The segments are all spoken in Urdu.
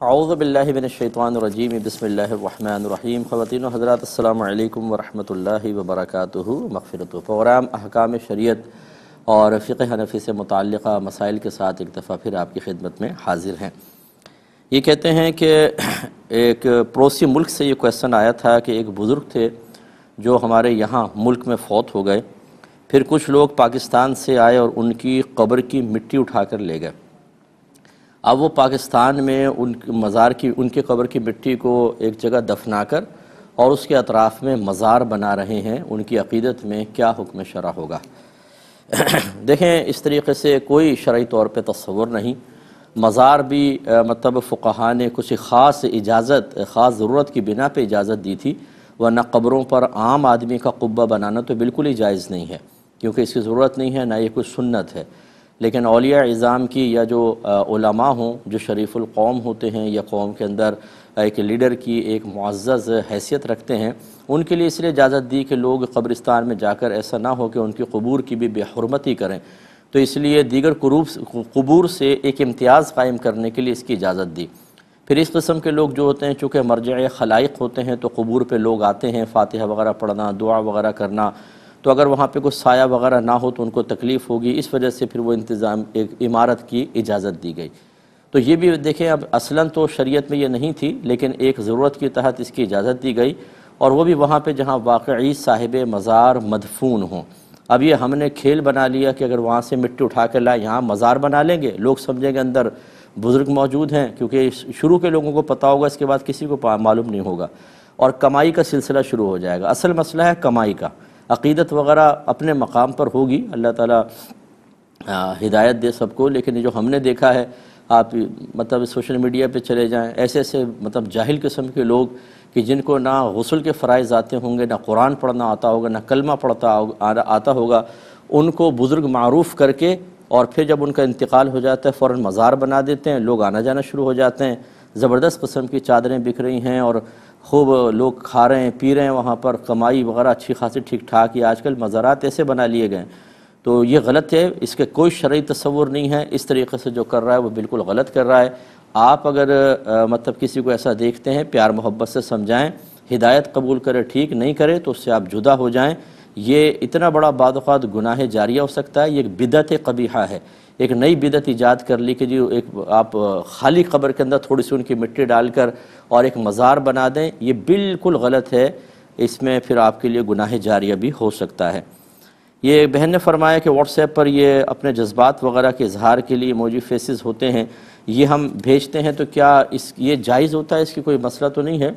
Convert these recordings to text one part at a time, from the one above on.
اعوذ باللہ من الشیطان الرجیم بسم اللہ الرحمن الرحیم۔ خواتین و حضرات السلام علیکم ورحمۃ اللہ وبرکاتہ۔ مغفرت پروگرام احکام شریعت اور فقہ حنفی سے متعلقہ مسائل کے ساتھ ایک دفعہ پھر آپ کی خدمت میں حاضر ہیں۔ یہ کہتے ہیں کہ ایک پڑوسی ملک سے یہ کویسچن آیا تھا کہ ایک بزرگ تھے جو ہمارے یہاں ملک میں فوت ہو گئے، پھر کچھ لوگ پاکستان سے آئے اور ان کی قبر کی مٹی اٹھا کر لے گئے۔ اب وہ پاکستان میں ان کے قبر کی مٹی کو ایک جگہ دفنا کر اور اس کے اطراف میں مزار بنا رہے ہیں، ان کی عقیدت میں کیا حکم شرع ہوگا؟ دیکھیں، اس طریقے سے کوئی شرعی طور پہ تصور نہیں۔ مزار بھی مطلب فقہا نے کچھ خاص اجازت، خاص ضرورت کی بنا پہ اجازت دی تھی، ورنہ قبروں پر عام آدمی کا قبہ بنانا تو بالکل ہی جائز نہیں ہے، کیونکہ اس کی ضرورت نہیں ہے، نہ یہ کوئی سنت ہے۔ لیکن اولیاء اعظام کی یا جو علماء ہوں، جو شریف القوم ہوتے ہیں یا قوم کے اندر ایک لیڈر کی ایک معزز حیثیت رکھتے ہیں، ان کے لیے اس لیے اجازت دی کہ لوگ قبرستان میں جا کر ایسا نہ ہو کہ ان کی قبور کی بھی بے حرمتی کریں، تو اس لیے دیگر قبور سے ایک امتیاز قائم کرنے کے لیے اس کی اجازت دی۔ پھر اس قسم کے لوگ جو ہوتے ہیں، چونکہ مرجع خلائق ہوتے ہیں، تو قبور پہ لوگ آتے ہیں فاتحہ وغیرہ پڑھنا، دعا وغیرہ کرنا، تو اگر وہاں پہ کوئی سایہ وغیرہ نہ ہو تو ان کو تکلیف ہوگی، اس وجہ سے پھر وہ انتظام ایک عمارت کی اجازت دی گئی۔ تو یہ بھی دیکھیں، اب اصلاً تو شریعت میں یہ نہیں تھی، لیکن ایک ضرورت کے تحت اس کی اجازت دی گئی، اور وہ بھی وہاں پہ جہاں واقعی صاحب مزار مدفون ہوں۔ اب یہ ہم نے کھیل بنا لیا کہ اگر وہاں سے مٹی اٹھا کے لائے یہاں مزار بنا لیں گے، لوگ سمجھیں گے اندر بزرگ موجود ہیں، کیونکہ شروع کے لوگوں کو پتہ ہوگا، اس کے بعد کسی کو معلوم نہیں ہوگا، اور کمائی کا سلسلہ شروع ہو جائے گا۔ اصل مسئلہ ہے کمائی کا، عقیدت وغیرہ اپنے مقام پر ہوگی، اللہ تعالیٰ ہدایت دے سب کو، لیکن جو ہم نے دیکھا ہے، آپ مطلب سوشل میڈیا پہ چلے جائیں، ایسے ایسے مطلب جاہل قسم کے لوگ کہ جن کو نہ غسل کے فرائض آتے ہوں گے، نہ قرآن پڑھنا آتا ہوگا، نہ کلمہ آتا ہوگا، ان کو بزرگ معروف کر کے اور پھر جب ان کا انتقال ہو جاتا ہے فوراً مزار بنا دیتے ہیں، لوگ آنا جانا شروع ہو جاتے ہیں، زبردست قسم کی چادریں بک رہی ہیں اور خوب لوگ کھا رہے ہیں پی رہے ہیں، وہاں پر کمائی وغیرہ اچھی خاصی ٹھیک ٹھاک، یہ آج کل مزارات ایسے بنا لیے گئے، تو یہ غلط ہے، اس کے کوئی شرعی تصور نہیں ہے۔ اس طریقے سے جو کر رہا ہے وہ بالکل غلط کر رہا ہے۔ آپ اگر مطلب کسی کو ایسا دیکھتے ہیں، پیار محبت سے سمجھائیں، ہدایت قبول کرے، ٹھیک نہیں کرے تو اس سے آپ جدا ہو جائیں۔ یہ اتنا بڑا بعض اوقات گناہ جاریہ ہو سکتا ہے، یہ ایک بدعت قبیحہ ہے، ایک نئی بدعت ایجاد کر لی کہ جی ایک آپ خالی قبر کے اندر تھوڑی سی ان کی مٹی ڈال کر اور ایک مزار بنا دیں، یہ بالکل غلط ہے، اس میں پھر آپ کے لیے گناہ جاریہ بھی ہو سکتا ہے۔ یہ بہن نے فرمایا کہ واٹس ایپ پر یہ اپنے جذبات وغیرہ کے اظہار کے لیے ایموجی فیسز ہوتے ہیں، یہ ہم بھیجتے ہیں، تو کیا یہ جائز ہوتا ہے؟ اس کی کوئی مسئلہ تو نہیں ہے؟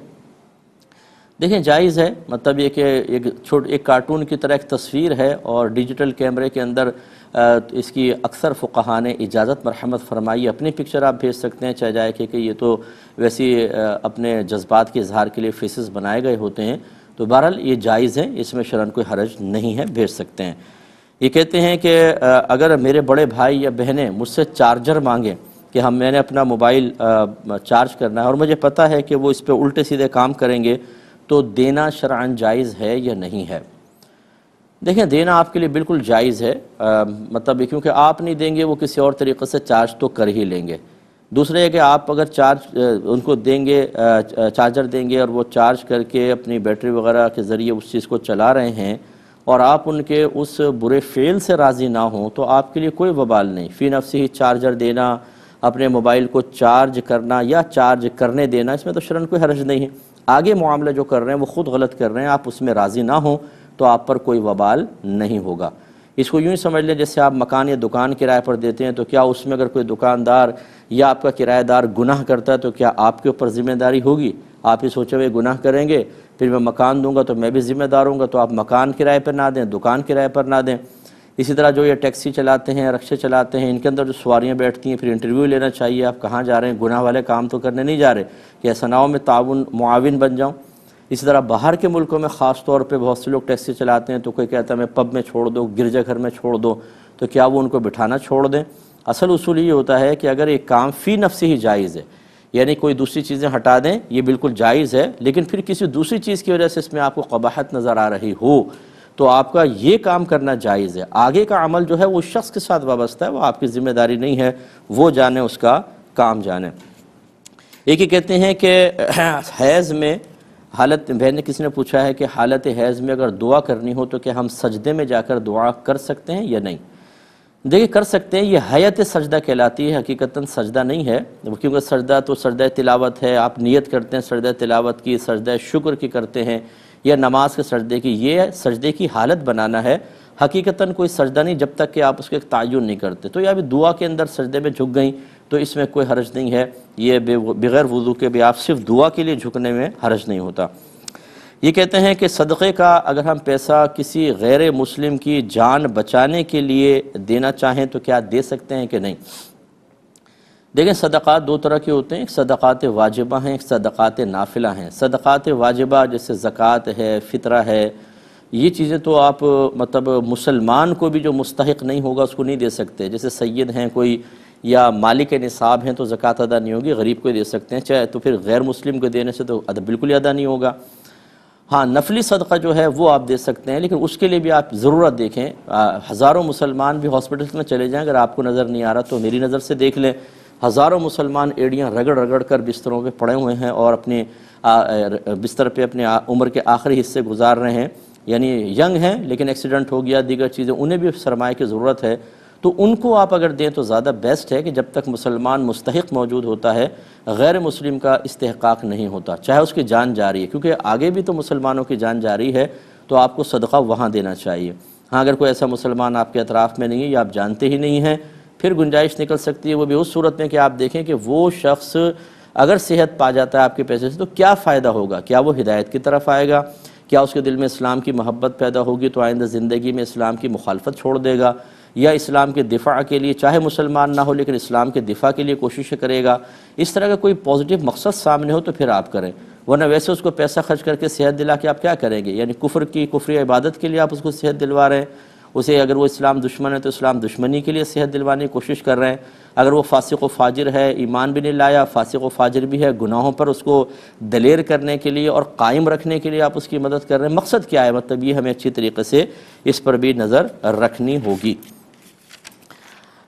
دیکھیں، جائز ہے، مطلب یہ کہ ایک کارٹون کی طرح ایک تصویر ہے، اور ڈیجیٹل کیمرے کے اندر اس کی اکثر فقہا نے اجازت مرحمت فرمائی، اپنی پکچر آپ بھیج سکتے ہیں، چاہے جائے کہ یہ تو ویسی اپنے جذبات کے اظہار کے لیے فیسز بنائے گئے ہوتے ہیں، تو بہرحال یہ جائز ہے، اس میں شرعاً کوئی حرج نہیں ہے، بھیج سکتے ہیں۔ یہ کہتے ہیں کہ اگر میرے بڑے بھائی یا بہنیں مجھ سے چارجر مانگیں کہ میں نے اپنا موبائل چارج کرنا ہے، اور مجھے پتہ ہے کہ وہ اس پہ الٹے سیدھے کام کریں گے، تو دینا شرعاً جائز ہے یا نہیں ہے؟ دیکھیں، دینا آپ کے لیے بالکل جائز ہے، مطلب کیونکہ آپ نہیں دیں گے، وہ کسی اور طریقے سے چارج تو کر ہی لیں گے۔ دوسرے ہے کہ آپ اگر ان کو دیں گے، چارجر دیں گے، اور وہ چارج کر کے اپنی بیٹری وغیرہ کے ذریعے اس چیز کو چلا رہے ہیں، اور آپ ان کے اس برے فعل سے راضی نہ ہوں، تو آپ کے لیے کوئی وبال نہیں۔ فی نفسی ہی چارجر دینا، اپنے موبائل کو چارج کرنا یا چارج کرنے دینا، اس میں تو شرعاً کوئی حرج نہیں ہے۔ آگے معاملہ جو کر رہے ہیں وہ خود غلط کر رہے ہیں، آپ اس میں راضی نہ ہوں تو آپ پر کوئی وبال نہیں ہوگا۔ اس کو یوں ہی سمجھ لیں جیسے آپ مکان یا دکان کرائے پر دیتے ہیں، تو کیا اس میں اگر کوئی دکاندار یا آپ کا کرایہ دار گناہ کرتا ہے تو کیا آپ کے اوپر ذمہ داری ہوگی؟ آپ ہی سوچے ہوئے گناہ کریں گے، پھر میں مکان دوں گا تو میں بھی ذمہ دار ہوں گا، تو آپ مکان کرائے پر نہ دیں، دکان کرائے پر نہ دیں۔ اسی طرح جو یہ ٹیکسی چلاتے ہیں، رکشے چلاتے ہیں، ان کے اندر جو سواریاں بیٹھتی ہیں، پھر انٹرویو لینا چاہیے، آپ کہاں جا رہے ہیں، گناہ والے کام تو کرنے نہیں جا رہے، کہ ایسا نہ ہو میں معاون بن جاؤں۔ اسی طرح باہر کے ملکوں میں خاص طور پہ بہت سے لوگ ٹیکسی چلاتے ہیں، تو کوئی کہتا ہے میں پب میں چھوڑ دو، گرجا گھر میں چھوڑ دو، تو کیا وہ ان کو بٹھانا چھوڑ دیں؟ اصل اصول یہ ہوتا ہے کہ اگر ایک کام فی نفسی ہی جائز ہے، یعنی کوئی دوسری چیزیں ہٹا دیں، یہ بالکل جائز ہے، لیکن پھر کسی دوسری چیز کی وجہ سے اس میں آپ کو قباحت نظر آ رہی ہو تو آپ کا یہ کام کرنا جائز ہے۔ آگے کا عمل جو ہے وہ شخص کے ساتھ وابستہ ہے، وہ آپ کی ذمہ داری نہیں ہے، وہ جانے، اس کا کام جانے۔ ایک یہ کہتے ہیں کہ حیض میں حالت، بہن نے کسی نے پوچھا ہے کہ حالت حیض میں اگر دعا کرنی ہو تو کیا ہم سجدے میں جا کر دعا کر سکتے ہیں یا نہیں؟ دیکھیں کر سکتے ہیں، یہ حیت سجدہ کہلاتی ہے، حقیقتاً سجدہ نہیں ہے، کیونکہ سجدہ تو سجدہ تلاوت ہے، آپ نیت کرتے ہیں سجدہ تلاوت کی، سجدہ شکر کی کرتے ہیں یا نماز کے سجدے کی، یہ سجدے کی حالت بنانا ہے، حقیقتاً کوئی سجدہ نہیں جب تک کہ آپ اس کے ایک تعین نہیں کرتے۔ تو یہ ابھی دعا کے اندر سجدے میں جھک گئیں تو اس میں کوئی حرج نہیں ہے، یہ بغیر وضو کے بھی آپ صرف دعا کے لیے جھکنے میں حرج نہیں ہوتا۔ یہ کہتے ہیں کہ صدقے کا اگر ہم پیسہ کسی غیر مسلم کی جان بچانے کے لیے دینا چاہیں تو کیا دے سکتے ہیں کہ نہیں؟ دیکھیں صدقات دو طرح کے ہوتے ہیں، ایک صدقات واجبہ ہیں، ایک صدقات نافلہ ہیں۔ صدقات واجبہ جیسے زکوٰۃ ہے، فطرہ ہے، یہ چیزیں تو آپ مطلب مسلمان کو بھی جو مستحق نہیں ہوگا اس کو نہیں دے سکتے، جیسے سید ہیں کوئی یا مالک نصاب ہیں تو زکوٰۃ ادا نہیں ہوگی، غریب کو دے سکتے ہیں، چاہے تو پھر غیر مسلم کو دینے سے تو بالکل ہی ادا نہیں ہوگا۔ ہاں نفلی صدقہ جو ہے وہ آپ دے سکتے ہیں، لیکن اس کے لیے بھی آپ ضرورت دیکھیں، ہزاروں مسلمان بھی ہاسپٹلس میں چلے جائیں، اگر آپ کو نظر نہیں آ رہا تو میری نظر سے دیکھ لیں، ہزاروں مسلمان ایڑیاں رگڑ رگڑ کر بستروں پہ پڑے ہوئے ہیں اور اپنے بستر پہ اپنے عمر کے آخری حصے گزار رہے ہیں، یعنی ینگ ہیں لیکن ایکسیڈنٹ ہو گیا، دیگر چیزیں، انہیں بھی سرمایہ کی ضرورت ہے، تو ان کو آپ اگر دیں تو زیادہ بیسٹ ہے کہ جب تک مسلمان مستحق موجود ہوتا ہے غیر مسلم کا استحقاق نہیں ہوتا، چاہے اس کی جان جاری ہے، کیونکہ آگے بھی تو مسلمانوں کی جان جاری ہے تو آپ کو صدقہ وہاں دینا چاہیے۔ ہاں اگر کوئی ایسا مسلمان آپ کے اطراف میں نہیں ہے یا آپ جانتے ہی نہیں ہیں، پھر گنجائش نکل سکتی ہے، وہ بھی اس صورت میں کہ آپ دیکھیں کہ وہ شخص اگر صحت پا جاتا ہے آپ کے پیسے سے تو کیا فائدہ ہوگا، کیا وہ ہدایت کی طرف آئے گا، کیا اس کے دل میں اسلام کی محبت پیدا ہوگی تو آئندہ زندگی میں اسلام کی مخالفت چھوڑ دے گا، یا اسلام کے دفاع کے لیے چاہے مسلمان نہ ہو لیکن اسلام کے دفاع کے لیے کوشش کرے گا، اس طرح کا کوئی پازیٹیو مقصد سامنے ہو تو پھر آپ کریں، ورنہ ویسے اس کو پیسہ خرچ کر کے صحت دلا کے آپ کیا کریں گے؟ یعنی کفری عبادت کے لیے آپ اس کو صحت دلوا رہے ہیں، اسے اگر وہ اسلام دشمن ہے تو اسلام دشمنی کے لیے صحت دلوانے کی کوشش کر رہے ہیں، اگر وہ فاسق و فاجر ہے، ایمان بھی نہیں لایا، فاسق و فاجر بھی ہے، گناہوں پر اس کو دلیر کرنے کے لیے اور قائم رکھنے کے لیے آپ اس کی مدد کر رہے ہیں، مقصد کیا ہے؟ مطلب یہ ہمیں اچھی طریقے سے اس پر بھی نظر رکھنی ہوگی۔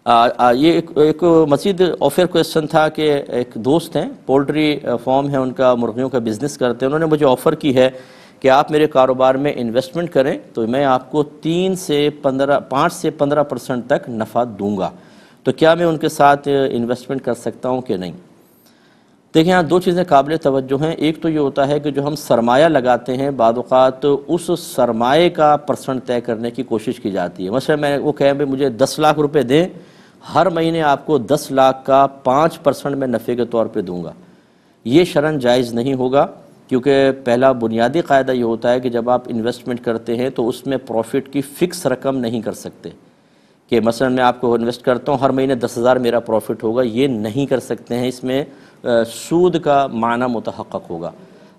یہ ایک مزید آفر کویسچن تھا کہ ایک دوست ہیں، پولٹری فارم ہے ان کا، مرغیوں کا بزنس کرتے ہیں، انہوں نے مجھے آفر کی ہے کہ آپ میرے کاروبار میں انویسٹمنٹ کریں تو میں آپ کو 5 سے 15% تک نفع دوں گا، تو کیا میں ان کے ساتھ انویسٹمنٹ کر سکتا ہوں کہ نہیں؟ دیکھیں یہاں دو چیزیں قابل توجہ ہیں، ایک تو یہ ہوتا ہے کہ جو ہم سرمایہ لگاتے ہیں بعض اوقات اس سرمایے کا پرسنٹ طے کرنے کی کوشش کی جاتی ہے، مثلا وہ کہیں بھائی مجھے 10 لاکھ روپے دیں، ہر مہینے آپ کو 10 لاکھ کا 5% میں نفع کے طور پہ دوں گا، یہ شرعاً جائز نہیں ہوگا، کیونکہ پہلا بنیادی قاعدہ یہ ہوتا ہے کہ جب آپ انویسٹمنٹ کرتے ہیں تو اس میں پروفٹ کی فکس رقم نہیں کر سکتے، کہ مثلا میں آپ کو انویسٹ کرتا ہوں ہر مہینے 10,000 میرا پروفٹ ہوگا، یہ نہیں کر سکتے ہیں، اس میں سود کا معنی متحقق ہوگا۔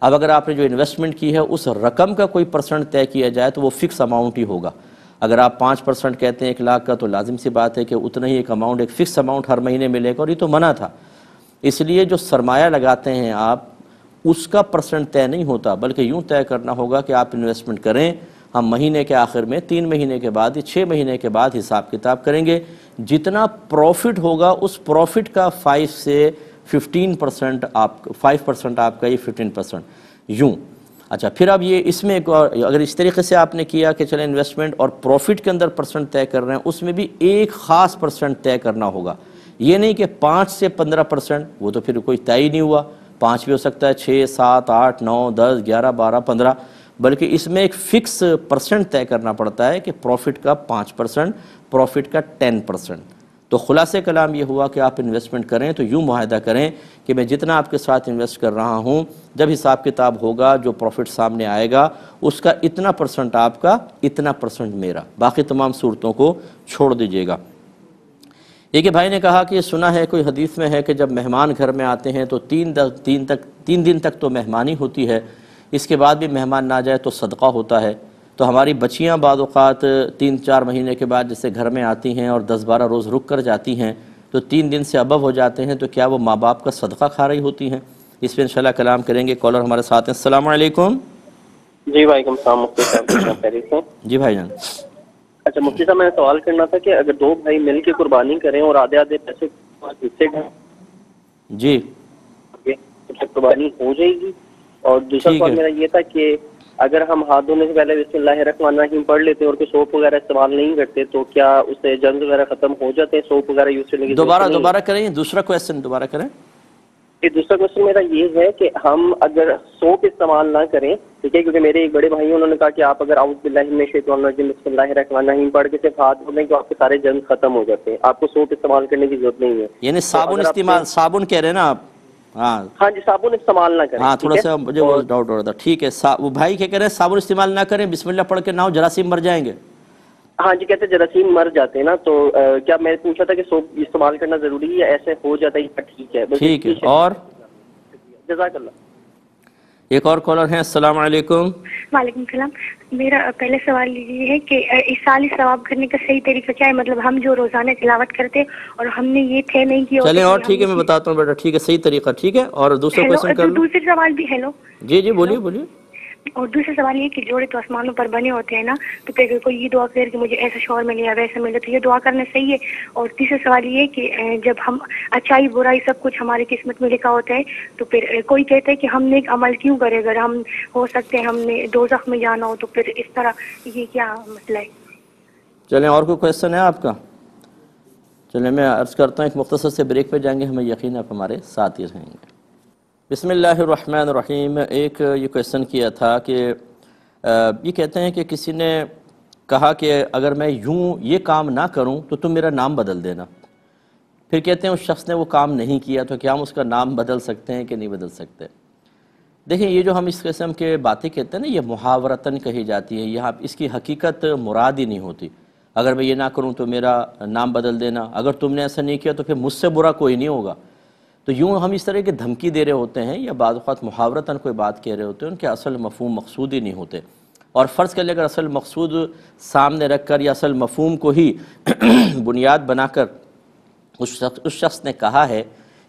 اب اگر آپ نے جو انویسٹمنٹ کی ہے اس رقم کا کوئی پرسنٹ طے کیا جائے تو وہ فکس اماؤنٹ ہی ہوگا، اگر آپ 5% کہتے ہیں 1 لاکھ کا تو لازم سی بات ہے کہ اتنا ہی ایک اماؤنٹ، ایک فکس اماؤنٹ ہر مہینے ملے گا، اور یہ تو منع تھا، اس لیے جو سرمایہ لگاتے ہیں آپ اس کا پرسنٹ طے نہیں ہوتا، بلکہ یوں طے کرنا ہوگا کہ آپ انویسٹمنٹ کریں، ہم مہینے کے آخر میں 3 مہینے کے بعد یا 6 مہینے کے بعد حساب کتاب کریں گے، جتنا پروفٹ ہوگا اس پروفٹ کا 5 سے 15% آپ 5% آپ کا، یہ 15% یوں۔ اچھا پھر اب یہ اس میں اگر اس طریقے سے آپ نے کیا کہ چلیں انویسٹمنٹ اور پروفٹ کے اندر پرسنٹ طے کر رہے ہیں، اس میں بھی ایک خاص پرسنٹ طے کرنا ہوگا، یہ نہیں کہ 5 سے 15%، وہ تو پھر کوئی طے ہی نہیں ہوا، 5 بھی ہو سکتا ہے، 6 7 8 9 10 11 12 15، بلکہ اس میں ایک فکس پرسنٹ طے کرنا پڑتا ہے کہ پروفٹ کا 5%، پروفٹ کا 10%۔ تو خلاصہ کلام یہ ہوا کہ آپ انویسٹمنٹ کریں تو یوں معاہدہ کریں کہ میں جتنا آپ کے ساتھ انویسٹ کر رہا ہوں، جب حساب کتاب ہوگا جو پروفٹ سامنے آئے گا اس کا اتنا پرسنٹ آپ کا، اتنا پرسنٹ میرا، باقی تمام صورتوں کو چھوڑ دیجیے گا۔ ایک بھائی نے کہا کہ یہ سنا ہے کوئی حدیث میں ہے کہ جب مہمان گھر میں آتے ہیں تو 3 دن تک تو مہمانی ہوتی ہے، اس کے بعد بھی مہمان نہ جائے تو صدقہ ہوتا ہے، تو ہماری بچیاں بعض اوقات 3-4 مہینے کے بعد جیسے گھر میں آتی ہیں اور 10-12 روز رک کر جاتی ہیں تو 3 دن سے ابو ہو جاتے ہیں، تو کیا وہ ماں باپ کا صدقہ کھا رہی ہوتی ہیں؟ اس پہ انشاءاللہ کلام کریں گے۔ کالر ہمارے ساتھ ہیں، السلام علیکم۔ جی وعلیکم السلام مفتی صاحب، خیریت سے؟ جی بھائی جان۔ اچھا مفتی صاحب، میں سوال کرنا تھا کہ اگر 2 بھائی مل کے قربانی کریں اور آدھے آدھے پیسے حصے جی قربانی ہو جائے گی؟ اور دوسرا سوال میرا یہ تھا کہ اگر ہم ہاتھ دھونے سے پہلے بسم اللہ الرحمن الرحیم پڑھ لیتے اور کوئی سوپ وغیرہ استعمال نہیں کرتے تو کیا اس سے جرمز وغیرہ ختم ہو جاتے ہیں؟ سوپ وغیرہ یوز کرنے کی دوبارہ کریں، دوسرا کویسچن دوبارہ کریں۔ دوسرا کوشچن میرا یہ ہے کہ ہم اگر سوپ استعمال نہ کریں، ٹھیک ہے، کیونکہ میرے ایک بڑے بھائی انہوں نے کہا کہ آپ اگر اعوذ باللہ من الشیطان الرجیم بسم اللہ الرحمن الرحیم پڑھ کے صرف ہاتھ دھو لیں تو آپ کے سارے جرم ختم ہو جاتے ہیں، آپ کو سوپ استعمال کرنے کی ضرورت نہیں ہے۔ یعنی صابن کہہ رہے ہیں نا آپ؟ ہاں جی، صابن استعمال نہ کریں۔ ہاں تھوڑا سا مجھے وہ ڈاؤٹ ہو رہا تھا، ٹھیک ہے۔ وہ بھائی کیا کہہ رہے ہیں صابن استعمال نہ کریں، بسم اللہ پڑھ کے نہ ہو، جراثیم مر جائیں گے۔ ہاں جی، کہتے ہیں جراثیم مر جاتے ہیں نا، تو کیا میں پوچھا تھا کہ سوپ استعمال کرنا ضروری ہے یا ایسے ہو جاتا ہے؟ ٹھیک ہے، ٹھیک ہے۔ اور جزاک اللہ۔ ایک اور کالر ہیں، السلام علیکم۔ وعلیکم السلام۔ میرا پہلے سوال یہ ہے کہ اس سال ثواب کرنے کا صحیح طریقہ کیا ہے؟ مطلب ہم جو روزانہ تلاوت کرتے اور ہم نے یہ طے نہیں کیا۔ چلیں اور ٹھیک ہے، میں بتاتا ہوں بیٹا، ٹھیک ہے، صحیح طریقہ ٹھیک ہے۔ اور دوسرا کویسچن کر لو۔ دوسرے سوال بھی، ہیلو جی بولیے۔ اور دوسرا سوال یہ کہ جوڑے تو آسمانوں پر بنے ہوتے ہیں نا، تو پھر کوئی یہ دعا کر کہ مجھے ایسا شوہر ملے یا ویسا ملے، تو یہ دعا کرنا صحیح ہے؟ اور تیسرا سوال یہ کہ جب ہم اچھائی برائی سب کچھ ہماری قسمت میں لکھا ہوتا ہے، تو پھر کوئی کہتا ہے کہ ہم نیک عمل کیوں کرے، اگر ہم ہو سکتے ہیں ہم نے دوزخ میں جانا ہو، تو پھر اس طرح یہ کیا مسئلہ ہے؟ چلیں اور کوئی کویسچن ہے آپ کا؟ چلیں میں عرض کرتا ہوں، ایک مختصر سے بریک پہ جائیں گے، ہمیں یقین آپ ہمارے ساتھ ہی رہیں گے۔ بسم اللہ الرحمن الرحیم۔ ایک یہ کویسچن کیا تھا کہ یہ کہتے ہیں کہ کسی نے کہا کہ اگر میں یوں یہ کام نہ کروں تو تم میرا نام بدل دینا۔ پھر کہتے ہیں اس شخص نے وہ کام نہیں کیا، تو کیا ہم اس کا نام بدل سکتے ہیں کہ نہیں بدل سکتے؟ دیکھیں، یہ جو ہم اس قسم کے باتیں کہتے ہیں نا، یہ محاورتاً کہی جاتی ہیں، یہاں اس کی حقیقت مراد ہی نہیں ہوتی۔ اگر میں یہ نہ کروں تو میرا نام بدل دینا، اگر تم نے ایسا نہیں کیا تو پھر مجھ سے برا کوئی نہیں ہوگا۔ تو یوں ہم اس طرح کی دھمکی دے رہے ہوتے ہیں یا بعض اوقات محاورتاً کوئی بات کہہ رہے ہوتے ہیں، ان کے اصل مفہوم مقصود ہی نہیں ہوتے۔ اور فرض کر لیں اگر اصل مقصود سامنے رکھ کر یا اصل مفہوم کو ہی بنیاد بنا کر اس شخص نے کہا ہے،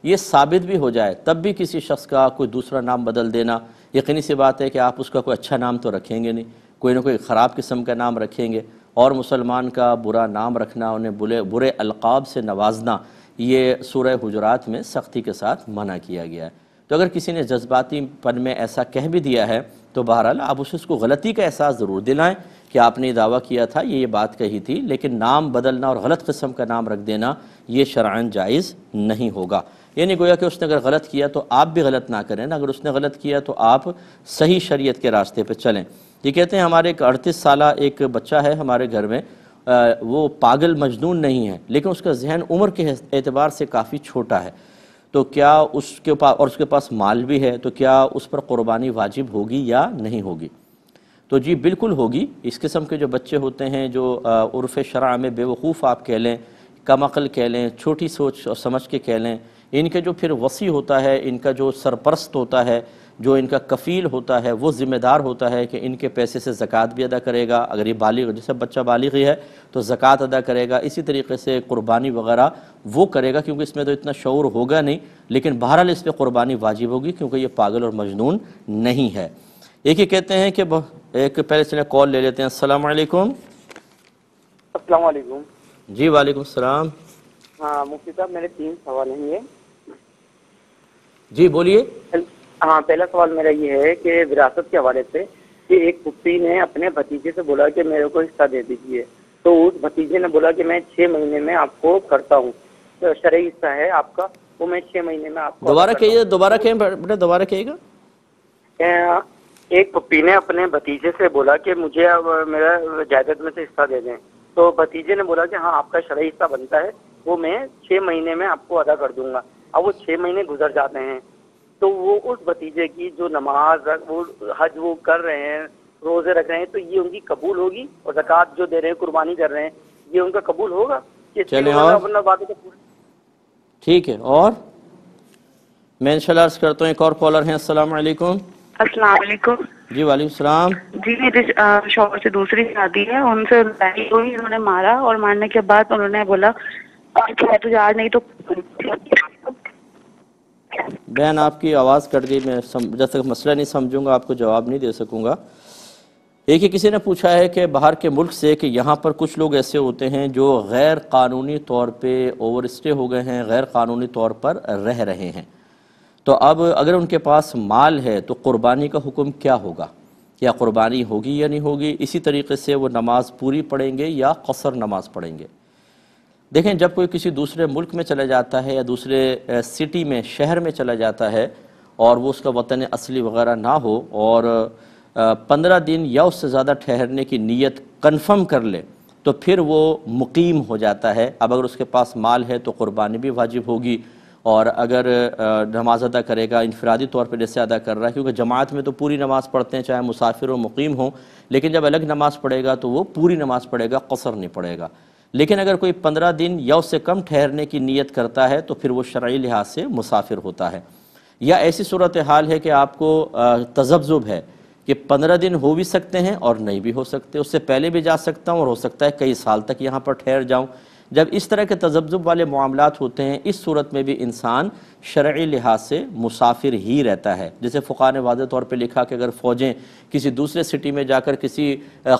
یہ ثابت بھی ہو جائے، تب بھی کسی شخص کا کوئی دوسرا نام بدل دینا یقینی سی بات ہے کہ آپ اس کا کوئی اچھا نام تو رکھیں گے نہیں، کوئی نہ کوئی خراب قسم کا نام رکھیں گے۔ اور مسلمان کا برا نام رکھنا، انہیں برے القاب سے نوازنا، یہ سورہ حجرات میں سختی کے ساتھ منع کیا گیا ہے۔ تو اگر کسی نے جذباتی پن میں ایسا کہہ بھی دیا ہے تو بہرحال آپ اس کو غلطی کا احساس ضرور دلائیں کہ آپ نے دعویٰ کیا تھا، یہ بات کہی تھی، لیکن نام بدلنا اور غلط قسم کا نام رکھ دینا یہ شرعاً جائز نہیں ہوگا۔ یعنی گویا کہ اس نے اگر غلط کیا تو آپ بھی غلط نہ کریں نا، اگر اس نے غلط کیا تو آپ صحیح شریعت کے راستے پہ چلیں۔ یہ کہتے ہیں ہمارے ایک 38 سالہ ایک بچہ ہے ہمارے گھر میں، وہ پاگل مجنون نہیں ہے، لیکن اس کا ذہن عمر کے اعتبار سے کافی چھوٹا ہے، تو کیا اس کے پاس اور اس کے پاس مال بھی ہے، تو کیا اس پر قربانی واجب ہوگی یا نہیں ہوگی؟ تو جی بالکل ہوگی۔ اس قسم کے جو بچے ہوتے ہیں جو عرف شرع میں بے وقوف آپ کہہ لیں، کم عقل کہہ لیں، چھوٹی سوچ اور سمجھ کے کہہ لیں، ان کے جو پھر وصی ہوتا ہے، ان کا جو سرپرست ہوتا ہے، جو ان کا کفیل ہوتا ہے، وہ ذمہ دار ہوتا ہے کہ ان کے پیسے سے زکوٰۃ بھی ادا کرے گا، اگر یہ بالغ جیسے بچہ بالغ ہی ہے تو زکوٰۃ ادا کرے گا، اسی طریقے سے قربانی وغیرہ وہ کرے گا، کیونکہ اس میں تو اتنا شعور ہوگا نہیں، لیکن بہرحال اس پہ قربانی واجب ہوگی کیونکہ یہ پاگل اور مجنون نہیں ہے۔ ایک ہی کہتے ہیں کہ ایک پہلے چلیں کال لے لیتے ہیں۔ السلام علیکم۔ السلام علیکم۔ جی وعلیکم السلام۔ ہاں مفتی صاحب، میرے 3 سوال ہیں یہ۔ جی بولیے۔ ہاں، پہلا سوال میرا یہ ہے کہ وراثت کے حوالے سے کہ ایک پھپھی نے اپنے بھتیجے سے بولا کہ میرے کو حصہ دے دیجیے، تو اس بھتیجے نے بولا کہ میں 6 مہینے میں آپ کو کرتا ہوں، تو شرعی حصہ ہے آپ کا، وہ میں 6 مہینے میں آپ کو دوبارہ کہیے بیٹا، دوبارہ کہیے گا۔ ایک پھپھی نے اپنے بھتیجے سے بولا کہ مجھے اب میرا جائیداد میں سے حصہ دے دیں، تو بھتیجے نے بولا کہ ہاں آپ کا شرعی حصہ بنتا ہے، وہ میں 6 مہینے میں آپ کو ادا کر دوں گا۔ اب وہ 6 مہینے گزر جاتے ہیں تو وہ اس بھتیجے کی جو نماز وہ حج وہ کر رہے ہیں، روزے رکھ رہے ہیں، تو یہ ان کی قبول ہوگی؟ اور زکوٰۃ جو دے رہے ہیں، قربانی کر رہے ہیں، یہ ان کا قبول ہوگا؟ چلیں اور ٹھیک ہے، اور میں انشاءاللہ عرض کرتا ہوں ایک اور کالر ہیں۔ السلام علیکم۔ السلام علیکم۔ جی وعلیکم السلام۔ جی میرے شوہر سے دوسری شادی ہے، ان سے لڑائی ہوئی، انہوں نے مارا، اور مارنے کے بعد انہوں نے بولا کہ میں تجھے آج نہیں تو بہن آپ کی آواز کٹ گئی، میں جب تک مسئلہ نہیں سمجھوں گا آپ کو جواب نہیں دے سکوں گا۔ ایک ہی کسی نے پوچھا ہے کہ باہر کے ملک سے کہ یہاں پر کچھ لوگ ایسے ہوتے ہیں جو غیر قانونی طور پہ اوور اسٹے ہو گئے ہیں، غیر قانونی طور پر رہ رہے ہیں، تو اب اگر ان کے پاس مال ہے تو قربانی کا حکم کیا ہوگا؟ کیا قربانی ہوگی یا نہیں ہوگی؟ اسی طریقے سے وہ نماز پوری پڑھیں گے یا قصر نماز پڑھیں گے؟ دیکھیں، جب کوئی کسی دوسرے ملک میں چلا جاتا ہے یا دوسرے سٹی میں، شہر میں چلا جاتا ہے اور وہ اس کا وطن اصلی وغیرہ نہ ہو اور 15 دن یا اس سے زیادہ ٹھہرنے کی نیت کنفرم کر لے تو پھر وہ مقیم ہو جاتا ہے۔ اب اگر اس کے پاس مال ہے تو قربانی بھی واجب ہوگی، اور اگر نماز ادا کرے گا انفرادی طور پہ جیسے ادا کر رہا ہے، کیونکہ جماعت میں تو پوری نماز پڑھتے ہیں چاہے مسافر و مقیم ہوں، لیکن جب الگ نماز پڑھے گا تو وہ پوری نماز پڑھے گا، قصر نہیں پڑھے گا۔ لیکن اگر کوئی 15 دن یا اس سے کم ٹھہرنے کی نیت کرتا ہے تو پھر وہ شرعی لحاظ سے مسافر ہوتا ہے۔ یا ایسی صورتحال ہے کہ آپ کو تذبذب ہے کہ 15 دن ہو بھی سکتے ہیں اور نہیں بھی ہو سکتے، اس سے پہلے بھی جا سکتا ہوں اور ہو سکتا ہے کئی سال تک یہاں پر ٹھہر جاؤں۔ جب اس طرح کے تذبذب والے معاملات ہوتے ہیں، اس صورت میں بھی انسان شرعی لحاظ سے مسافر ہی رہتا ہے۔ جیسے فقہاء نے واضح طور پہ لکھا کہ اگر فوجیں کسی دوسرے سٹی میں جا کر کسی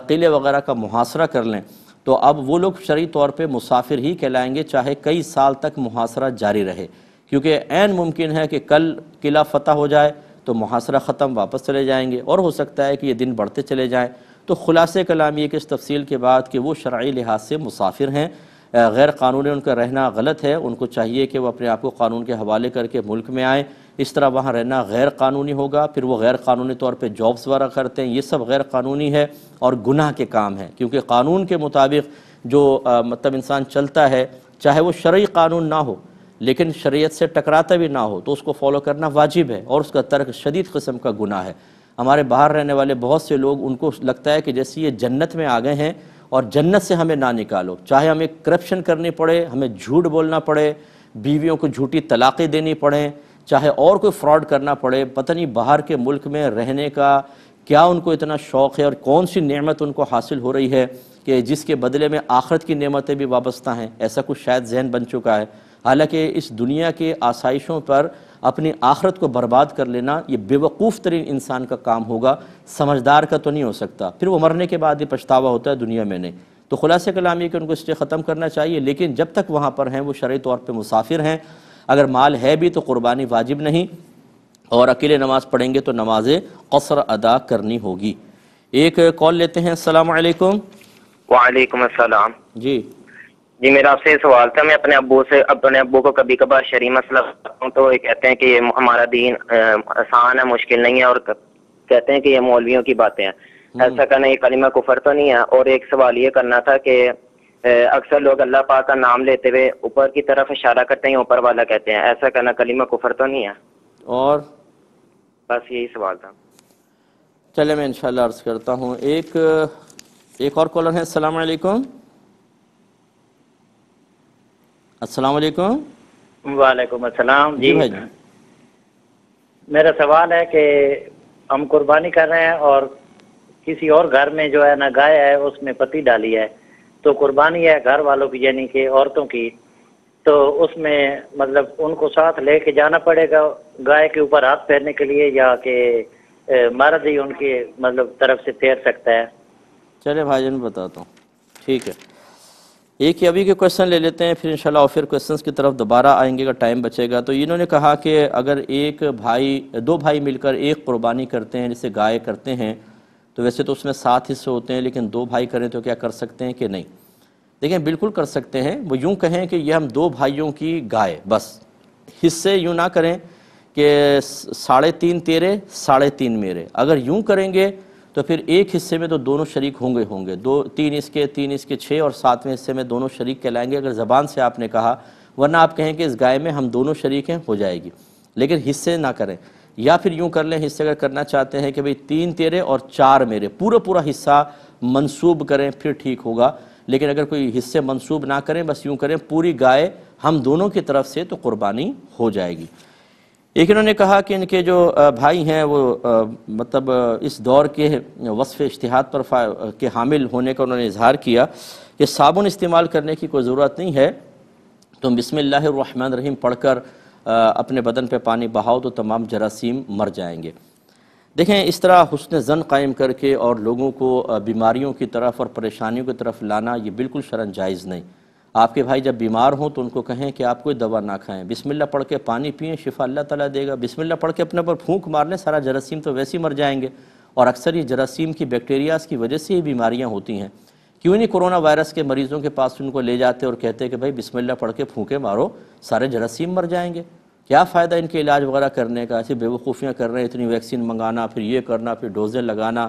قلعے وغیرہ کا محاصرہ کر لیں تو اب وہ لوگ شرعی طور پہ مسافر ہی کہلائیں گے، چاہے کئی سال تک محاصرہ جاری رہے، کیونکہ عین ممکن ہے کہ کل قلعہ فتح ہو جائے تو محاصرہ ختم، واپس چلے جائیں گے، اور ہو سکتا ہے کہ یہ دن بڑھتے چلے جائیں۔ تو خلاصہ کلام یہ کہ اس تفصیل کے بعد کہ وہ شرعی لحاظ سے مسافر ہیں، غیر قانونی ان کا رہنا غلط ہے، ان کو چاہیے کہ وہ اپنے آپ کو قانون کے حوالے کر کے ملک میں آئیں، اس طرح وہاں رہنا غیر قانونی ہوگا۔ پھر وہ غیر قانونی طور پہ جابس وغیرہ کرتے ہیں، یہ سب غیر قانونی ہے اور گناہ کے کام ہیں، کیونکہ قانون کے مطابق جو مطلب انسان چلتا ہے، چاہے وہ شرعی قانون نہ ہو لیکن شریعت سے ٹکراتا بھی نہ ہو تو اس کو فالو کرنا واجب ہے، اور اس کا ترک شدید قسم کا گناہ ہے۔ ہمارے باہر رہنے والے بہت سے لوگ، ان کو لگتا ہے کہ جیسے یہ جنت میں آ گئے ہیں اور جنت سے ہمیں نہ نکالو، چاہے ہمیں کرپشن کرنی پڑے، ہمیں جھوٹ بولنا پڑے، بیویوں کو جھوٹی طلاقیں دینی پڑیں، چاہے اور کوئی فراڈ کرنا پڑے، پتہ نہیں باہر کے ملک میں رہنے کا کیا ان کو اتنا شوق ہے اور کون سی نعمت ان کو حاصل ہو رہی ہے کہ جس کے بدلے میں آخرت کی نعمتیں بھی وابستہ ہیں، ایسا کچھ شاید ذہن بن چکا ہے۔ حالانکہ اس دنیا کے آسائشوں پر اپنی آخرت کو برباد کر لینا یہ بے وقوف ترین انسان کا کام ہوگا، سمجھدار کا تو نہیں ہو سکتا، پھر وہ مرنے کے بعد یہ پچھتاوا ہوتا ہے، دنیا میں نہیں۔ تو خلاصہ کلام یہ کہ ان کو اس سے ختم کرنا چاہیے، لیکن جب تک وہاں پر ہیں وہ شرعی طور پہ مسافر ہیں، اگر مال ہے بھی تو قربانی واجب نہیں، اور اکیلے نماز پڑھیں گے تو نماز قصر ادا کرنی ہوگی۔ ایک کال لیتے ہیں۔ السلام علیکم۔ وعلیکم السلام۔ جی میرا آپ سے یہ سوال تھا، میں اپنے ابو کو کبھی کبھار شرعی مسئلہ بتاتا ہوں تو یہ کہتے ہیں کہ یہ ہمارا دین آسان ہے، مشکل نہیں ہے، اور کہتے ہیں کہ یہ مولویوں کی باتیں ہیں، ایسا کرنا یہ کلمہ کفر تو نہیں ہے؟ اور ایک سوال یہ کرنا تھا کہ اکثر لوگ اللہ پاک کا نام لیتے ہوئے اوپر کی طرف اشارہ کرتے ہیں، اوپر والا کہتے ہیں، ایسا کرنا کلمہ کفر تو نہیں ہے؟ اور بس یہی سوال تھا۔ چلے میں انشاءاللہ عرض کرتا ہوں۔ ایک اور کالر ہے۔ السلام علیکم۔ السلام علیکم۔ وعلیکم السلام۔ جی بھائی، میرا سوال ہے کہ ہم قربانی کر رہے ہیں اور کسی اور گھر میں جو ہے نا گائے ہے، اس میں پتی ڈالی ہے، تو قربانی ہے گھر والوں کی یعنی کہ عورتوں کی، تو اس میں مطلب ان کو ساتھ لے کے جانا پڑے گا گائے کے اوپر ہاتھ پھیرنے کے لیے، یا کہ مرد ہی ان کی مطلب طرف سے پھیر سکتا ہے؟ چلے بھائی جان بتاتا ہوں، ٹھیک ہے۔ ایک ہی ابھی کے کوشچن لے لیتے ہیں، پھر انشاءاللہ اور پھر کوشچنس کی طرف دوبارہ آئیں گے اگر ٹائم بچے گا۔ تو انہوں نے کہا کہ اگر دو بھائی مل کر ایک قربانی کرتے ہیں، جیسے گائے کرتے ہیں، تو ویسے تو اس میں 7 حصے ہوتے ہیں، لیکن 2 بھائی کریں تو کیا کر سکتے ہیں کہ نہیں؟ دیکھیں بالکل کر سکتے ہیں۔ وہ یوں کہیں کہ یہ ہم 2 بھائیوں کی گائے، بس حصے یوں نہ کریں کہ 3.5 تیرے 3.5 میرے، اگر یوں کریں گے تو پھر ایک حصے میں تو دونوں شریک ہوں گے 3 اس کے 6 اور 7ویں حصے میں دونوں شریک کہلائیں گے اگر زبان سے آپ نے کہا، ورنہ آپ کہیں کہ اس گائے میں ہم دونوں شریک ہیں، ہو جائے گی، لیکن حصے نہ کریں۔ یا پھر یوں کر لیں، حصے اگر کرنا چاہتے ہیں کہ بھئی 3 تیرے اور 4 میرے، پورا حصہ منسوب کریں، پھر ٹھیک ہوگا۔ لیکن اگر کوئی حصے منسوب نہ کریں، بس یوں کریں پوری گائے ہم دونوں کی طرف سے، تو قربانی ہو جائے گی۔ ایک انہوں نے کہا کہ ان کے جو بھائی ہیں وہ مطلب اس دور کے وصف اجتہاد پر کے حامل ہونے کا انہوں نے اظہار کیا کہ صابن استعمال کرنے کی کوئی ضرورت نہیں ہے، تم بسم اللہ الرحمن الرحیم پڑھ کر اپنے بدن پہ پانی بہاؤ تو تمام جراثیم مر جائیں گے۔ دیکھیں اس طرح حسن ظن قائم کر کے اور لوگوں کو بیماریوں کی طرف اور پریشانیوں کی طرف لانا یہ بالکل شرعاً جائز نہیں۔ آپ کے بھائی جب بیمار ہوں تو ان کو کہیں کہ آپ کوئی دوا نہ کھائیں، بسم اللہ پڑھ کے پانی پئیں، شفا اللہ تعالیٰ دے گا۔ بسم اللہ پڑھ کے اپنے پر پھونک مار لیں، سارا جراثیم تو ویسے ہی مر جائیں گے، اور اکثر یہ جراثیم کی بیکٹیریاز کی وجہ سے ہی بیماریاں ہوتی ہیں۔ کیوں نہیں کورونا وائرس کے مریضوں کے پاس ان کو لے جاتے اور کہتے کہ بھائی بسم اللہ پڑھ کے پھونکے مارو، سارے جراثیم مر جائیں گے؟ کیا فائدہ ان کے علاج وغیرہ کرنے کا؟ ایسی بیوقوفیاں کر رہے ہیں، اتنی ویکسین منگانا، پھر یہ کرنا، پھر ڈوزیں لگانا۔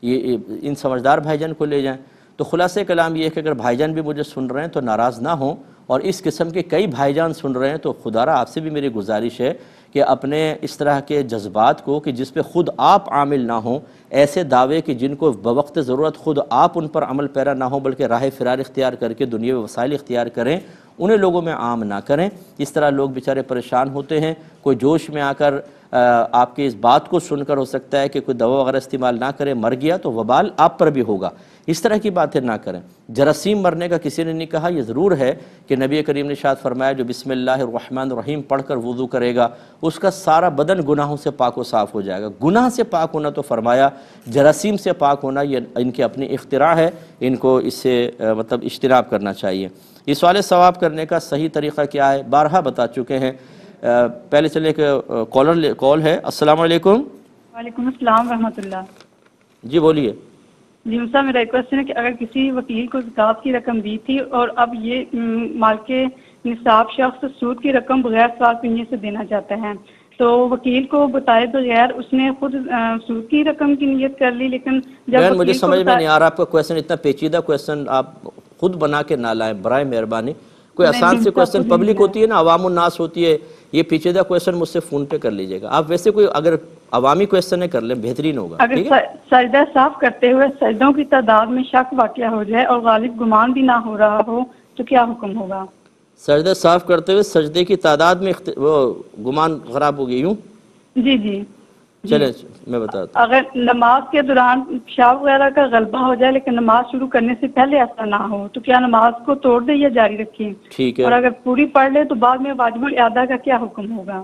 یہ ان سمجھدار بھائی جان کو لے جائیں۔ تو خلاصہ کلام یہ ہے کہ اگر بھائی جان بھی مجھے سن رہے ہیں تو ناراض نہ ہوں، اور اس قسم کے کئی بھائی جان سن رہے ہیں تو خدا را آپ سے بھی میری گزارش ہے کہ اپنے اس طرح کے جذبات کو کہ جس پہ خود آپ عامل نہ ہوں، ایسے دعوے کہ جن کو بوقت ضرورت خود آپ ان پر عمل پیرا نہ ہوں بلکہ راہ فرار اختیار کر کے دنیاوی وسائل اختیار کریں، انہیں لوگوں میں عام نہ کریں۔ اس طرح لوگ بیچارے پریشان ہوتے ہیں، کوئی جوش میں آ کر آپ کی اس بات کو سن کر ہو سکتا ہے کہ کوئی دوا وغیرہ استعمال نہ کرے، مر گیا تو وبال آپ پر بھی ہوگا۔ اس طرح کی باتیں نہ کریں۔ جراثیم مرنے کا کسی نے نہیں کہا، یہ ضرور ہے کہ نبی کریم نے ارشاد فرمایا جو بسم اللہ الرحمن الرحیم پڑھ کر وضو کرے گا اس کا سارا بدن گناہوں سے پاک و صاف ہو جائے گا۔ گناہ سے پاک ہونا تو فرمایا، جراثیم سے پاک ہونا یہ ان کی اپنی اختراع ہے، ان کو اس سے مطلب اجتناب کرنا چاہیے۔ اس سوال ثواب کرنے کا صحیح طریقہ کیا ہے؟ بارہا بتا چکے ہیں۔ پہلے چلے کہ کال ہے۔ السلام علیکم۔ وعلیکم السلام ورحمۃ اللہ۔ جی بولیے۔ جی صاحب، میرا ایک کوشچن ہے کہ اگر کسی وکیل کو زکوٰۃ کی رقم دی تھی اور اب یہ مال کے نصاب شخص سود کی رقم بغیر سوال پنجے سے دینا چاہتا ہے، تو وکیل کو بتائے بغیر اس نے خود سود کی رقم کی نیت کر لی، لیکن جب مجھے سمجھ میں نہیں آ رہا آپ کا کویشچن، اتنا پیچیدہ کویشچن آپ خود بنا کے نہ لائیں برائے مہربانی۔ کوئی آسان سے کویشچن، پبلک ہوتی ہے نا، عوام الناس ہوتی ہے، یہ پیچیدہ کویشچن مجھ سے فون پہ کر لیجیے گا۔ آپ ویسے کوئی اگر عوامی کویشچن ہے کر لیں، بہترین ہوگا۔ اگر سجدہ صاف کرتے ہوئے سجدوں کی تعداد میں شک واقع ہو جائے اور غالب گمان بھی نہ ہو رہا ہو تو کیا حکم ہوگا؟ سجدہ صاف کرتے ہوئے سجدے کی تعداد میں وہ گمان خراب ہو گئی یوں؟ جی جی چلے میں بتاتا ہوں۔ اگر نماز کے دوران پیشاب وغیرہ کا غلبہ ہو جائے لیکن نماز شروع کرنے سے پہلے ایسا نہ ہو تو کیا نماز کو توڑ دے یا جاری رکھیں؟ ٹھیک ہے۔ اور اگر پوری پڑھ لے تو بعد میں واجب الادا کا کیا حکم ہوگا؟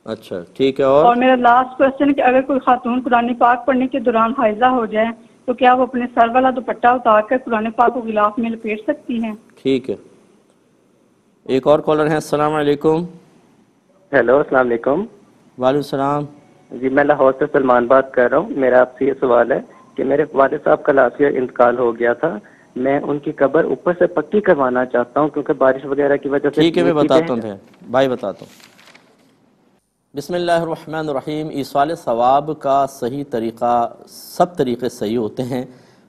اچھا ٹھیک ہے۔ اور میرا لاسٹ کوشچن ہے کہ اگر کوئی خاتون قرآن پاک پڑھنے کے دوران حائضہ ہو جائے تو کیا وہ اپنے سر والا دوپٹہ اتار کر قرآن پاک کو غلاف میں لپیٹ سکتی ہیں؟ ٹھیک ہے۔ ایک اور کالر ہیں۔ السلام علیکم۔ ہیلو، السلام علیکم۔ وعلیکم السلام۔ جی میں لاہور سے سلمان بات کر رہا ہوں۔ میرا آپ سے یہ سوال ہے کہ میرے والد صاحب کا لاسٹ ایئر انتقال ہو گیا تھا، میں ان کی قبر اوپر سے پکی کروانا چاہتا ہوں کیونکہ بارش وغیرہ کی وجہ سے۔ ٹھیک ہے میں بتاتا ہوں بھائی بتاتا ہوں۔ بسم اللہ الرحمن الرحیم۔ ایصال ثواب کا صحیح طریقہ، سب طریقے صحیح ہوتے ہیں،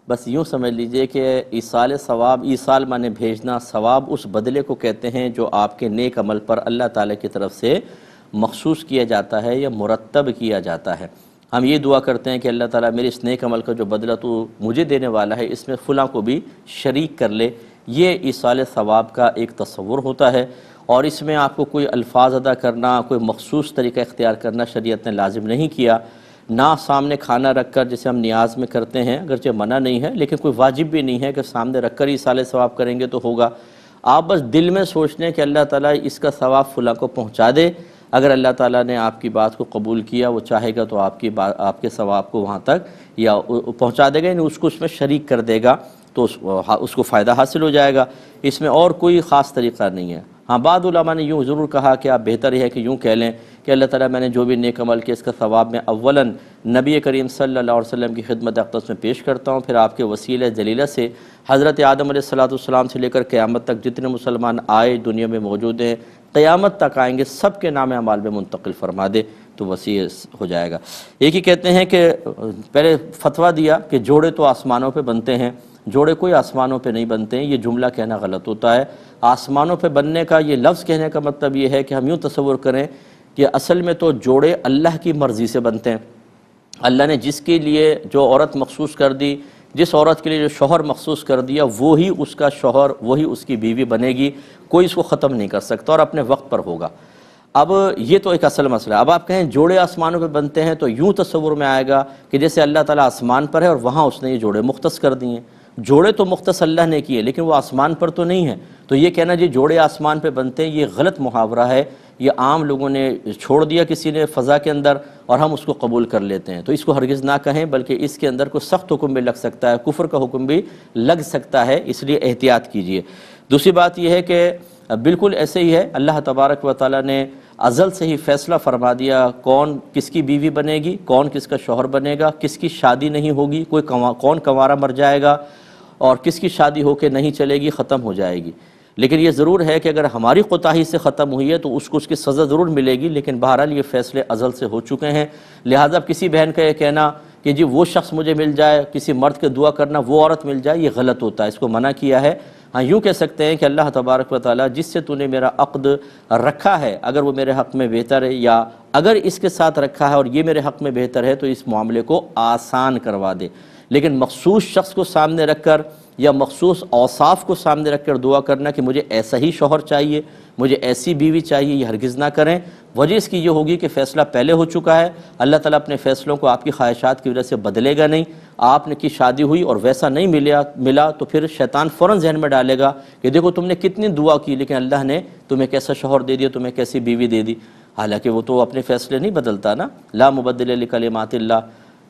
بس یوں سمجھ لیجئے کہ ایصال ثواب، ایصال معنی بھیجنا، ثواب اس بدلے کو کہتے ہیں جو آپ کے نیک عمل پر اللہ تعالیٰ کی طرف سے مخصوص کیا جاتا ہے یا مرتب کیا جاتا ہے۔ ہم یہ دعا کرتے ہیں کہ اللہ تعالیٰ میرے اس نیک عمل کا جو بدلہ تو مجھے دینے والا ہے اس میں فلاں کو بھی شریک کر لے، یہ ایصال ثواب کا ایک تصور ہوتا ہے، اور اس میں آپ کو کوئی الفاظ ادا کرنا، کوئی مخصوص طریقہ اختیار کرنا شریعت نے لازم نہیں کیا۔ نہ سامنے کھانا رکھ کر جسے ہم نیاز میں کرتے ہیں، اگرچہ منع نہیں ہے لیکن کوئی واجب بھی نہیں ہے کہ سامنے رکھ کر ایصال ثواب کریں گے تو ہوگا۔ آپ بس دل میں سوچ لیں کہ اللہ تعالیٰ اس کا ثواب فلاں کو پہنچا دے، اگر اللہ تعالیٰ نے آپ کی بات کو قبول کیا، وہ چاہے گا تو آپ کے ثواب کو وہاں تک یا پہنچا دے گا، یعنی اس کو اس میں شریک کر دے گا تو اس کو فائدہ حاصل ہو جائے گا۔ اس میں اور کوئی خاص طریقہ نہیں ہے۔ ہاں بعض علماء نے یوں ضرور کہا کہ آپ بہتر ہے کہ یوں کہہ لیں کہ اللہ تعالیٰ میں نے جو بھی نیک عمل کیا اس کا ثواب میں اولاً نبی کریم صلی اللہ علیہ وسلم کی خدمت اقدس میں پیش کرتا ہوں، پھر آپ کے وسیلہ جلیلہ سے حضرت آدم علیہ السلام سے لے کر قیامت تک جتنے مسلمان آئے دنیا میں موجود ہیں، قیامت تک آئیں گے، سب کے نام اعمال میں منتقل فرما دے تو وسیع ہو جائے گا۔ ایک ہی کہتے ہیں کہ پہلے فتویٰ دیا کہ جوڑے تو آسمانوں پہ بنتے ہیں، جوڑے کوئی آسمانوں پہ نہیں بنتے ہیں، یہ جملہ کہنا غلط ہوتا ہے۔ آسمانوں پہ بننے کا یہ لفظ کہنے کا مطلب یہ ہے کہ ہم یوں تصور کریں کہ اصل میں تو جوڑے اللہ کی مرضی سے بنتے ہیں۔ اللہ نے جس کے لیے جو عورت مخصوص کر دی، جس عورت کے لیے جو شوہر مخصوص کر دیا، وہی اس کا شوہر، وہی اس کی بیوی بنے گی، کوئی اس کو ختم نہیں کر سکتا اور اپنے وقت پر ہوگا۔ اب یہ تو ایک اصل مسئلہ ہے۔ اب آپ کہیں جوڑے آسمانوں پہ بنتے ہیں تو یوں تصور میں آئے گا کہ جیسے اللہ تعالیٰ آسمان پر ہے اور وہاں اس نے یہ جوڑے مختص کر دیے ہیں۔ جوڑے تو مختص اللہ نے کیے لیکن وہ آسمان پر تو نہیں ہیں، تو یہ کہنا جی جوڑے آسمان پہ بنتے ہیں، یہ غلط محاورہ ہے۔ یہ عام لوگوں نے چھوڑ دیا کسی نے فضا کے اندر اور ہم اس کو قبول کر لیتے ہیں، تو اس کو ہرگز نہ کہیں، بلکہ اس کے اندر کوئی سخت حکم بھی لگ سکتا ہے، کفر کا حکم بھی لگ سکتا ہے، اس لیے احتیاط کیجئے۔ دوسری بات یہ ہے کہ بالکل ایسے ہی ہے، اللہ تبارک و تعالیٰ نے ازل سے ہی فیصلہ فرما دیا کون کس کی بیوی بنے گی، کون کس کا شوہر بنے گا، کس کی شادی نہیں ہوگی، کون کنوارا مر جائے گا اور کس کی شادی ہو کے نہیں چلے گی، ختم ہو جائے گی۔ لیکن یہ ضرور ہے کہ اگر ہماری کوتاہی سے ختم ہوئی ہے تو اس کو اس کی سزا ضرور ملے گی، لیکن بہرحال یہ فیصلے ازل سے ہو چکے ہیں۔ لہٰذا کسی بہن کا یہ کہنا کہ جی وہ شخص مجھے مل جائے، کسی مرد کے دعا کرنا وہ عورت مل جائے، یہ غلط ہوتا ہے، اس کو منع کیا ہے۔ ہاں یوں کہہ سکتے ہیں کہ اللہ تبارک و تعالیٰ جس سے تو نے میرا عقد رکھا ہے اگر وہ میرے حق میں بہتر ہے، یا اگر اس کے ساتھ رکھا ہے اور یہ میرے حق میں بہتر ہے تو اس معاملے کو آسان کروا دے۔ لیکن مخصوص شخص کو سامنے رکھ کر یا مخصوص اوصاف کو سامنے رکھ کر دعا کرنا کہ مجھے ایسا ہی شوہر چاہیے، مجھے ایسی بیوی چاہیے، یہ ہرگز نہ کریں۔ وجہ اس کی یہ ہوگی کہ فیصلہ پہلے ہو چکا ہے، اللہ تعالیٰ اپنے فیصلوں کو آپ کی خواہشات کی وجہ سے بدلے گا نہیں۔ آپ نے کی شادی ہوئی اور ویسا نہیں ملا تو پھر شیطان فوراً ذہن میں ڈالے گا کہ دیکھو تم نے کتنی دعا کی لیکن اللہ نے تمہیں کیسا شوہر دے دیا، تمہیں کیسی بیوی دے دی۔ حالانکہ وہ تو اپنے فیصلے نہیں بدلتا نا، لا مبدل لکلمات اللہ،